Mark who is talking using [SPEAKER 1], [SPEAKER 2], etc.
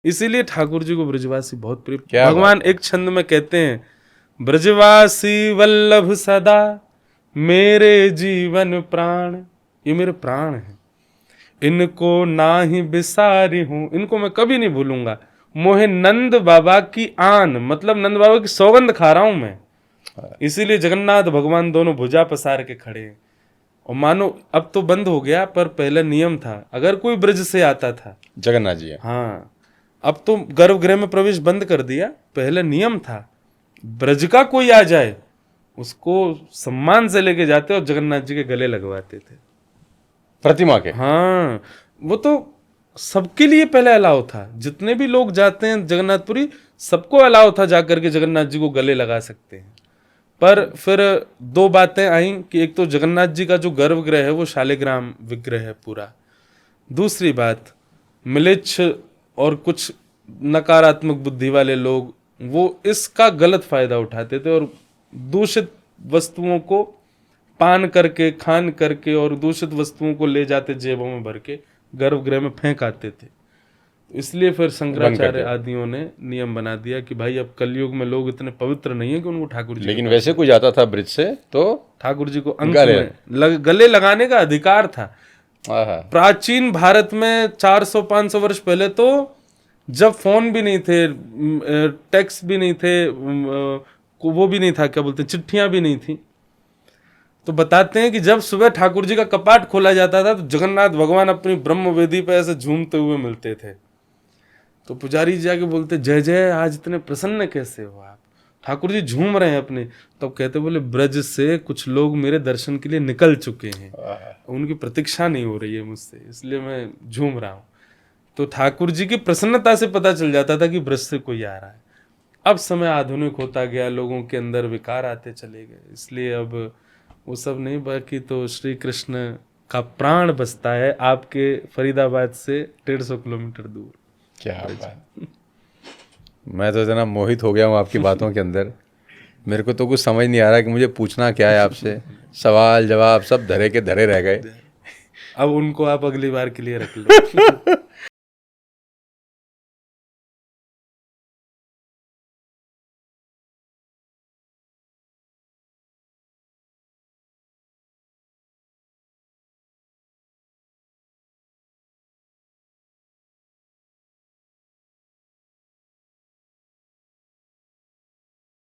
[SPEAKER 1] इसीलिए ठाकुर जी को ब्रजवासी बहुत प्रिय।
[SPEAKER 2] क्या
[SPEAKER 1] भगवान एक छंद में कहते हैं, ब्रजवासी वल्लभ सदा मेरे जीवन प्राण। ये मेरे प्राण हैं, इनको ना ही बिसारी हूं, इनको मैं कभी नहीं भूलूंगा। मोहे नंद बाबा की आन, मतलब नंद बाबा की सौगंध खा रहा हूं मैं। इसीलिए जगन्नाथ भगवान दोनों भुजा पसार के खड़े हैं। और मानो अब तो बंद हो गया, पर पहले नियम था, अगर कोई ब्रज से आता था,
[SPEAKER 2] जगन्नाथ जी है।
[SPEAKER 1] हाँ, अब तो गर्भगृह में प्रवेश बंद कर दिया, पहले नियम था, ब्रज का कोई आ जाए उसको सम्मान से लेके जाते और जगन्नाथ जी के गले लगवाते थे,
[SPEAKER 2] प्रतिमा के।
[SPEAKER 1] हाँ। वो तो सबके लिए पहले अलाउ था, जितने भी लोग जाते हैं जगन्नाथपुरी, सबको अलाउ था जाकर के जगन्नाथ जी को गले लगा सकते हैं। पर फिर दो बातें आई कि एक तो जगन्नाथ जी का जो गर्भगृह है वो शालिग्राम विग्रह है पूरा, दूसरी बात मिलेच्छ और कुछ नकारात्मक बुद्धि वाले लोग वो इसका गलत फायदा उठाते थे और दूषित वस्तुओं को पान करके, खान करके और दूषित वस्तुओं को ले जाते जेबों में भर के गर्भगृह में फेंक आते थे। इसलिए फिर शंकराचार्य आदियों ने नियम बना दिया कि भाई अब कलयुग में लोग इतने पवित्र नहीं है कि उनको ठाकुर जी,
[SPEAKER 2] लेकिन वैसे कोई जाता था ब्रिज से तो
[SPEAKER 1] ठाकुर जी को अंक में गले लगाने का अधिकार था। प्राचीन भारत में 400-500 वर्ष पहले तो जब फोन भी नहीं थे, टैक्स भी नहीं थे, वो भी नहीं था, क्या बोलते हैं, चिट्ठियां भी नहीं थी, तो बताते हैं कि जब सुबह ठाकुर जी का कपाट खोला जाता था तो जगन्नाथ भगवान अपनी ब्रह्म वेदी पे ऐसे झूमते हुए मिलते थे। तो पुजारी जी जाके बोलते, जय जय, आज इतने प्रसन्न कैसे हो आप, ठाकुर जी झूम रहे हैं अपने। तब कहते, बोले ब्रज से कुछ लोग मेरे दर्शन के लिए निकल चुके हैं, उनकी प्रतीक्षा नहीं हो रही है मुझसे, इसलिए मैं झूम रहा हूँ। तो ठाकुर जी की प्रसन्नता से पता चल जाता था कि ब्रज से कोई आ रहा है। अब समय आधुनिक होता गया, लोगों के अंदर विकार आते चले गए, इसलिए अब वो सब नहीं, बाकी तो श्री कृष्ण का प्राण बसता है आपके फरीदाबाद से 150 किलोमीटर दूर।
[SPEAKER 2] क्या बात, मैं तो इतना मोहित हो गया हूँ आपकी बातों के अंदर, मेरे को तो कुछ समझ नहीं आ रहा कि मुझे पूछना क्या है आपसे। सवाल जवाब सब धरे के धरे रह गए।
[SPEAKER 1] अब उनको आप अगली बार के लिए रख लो।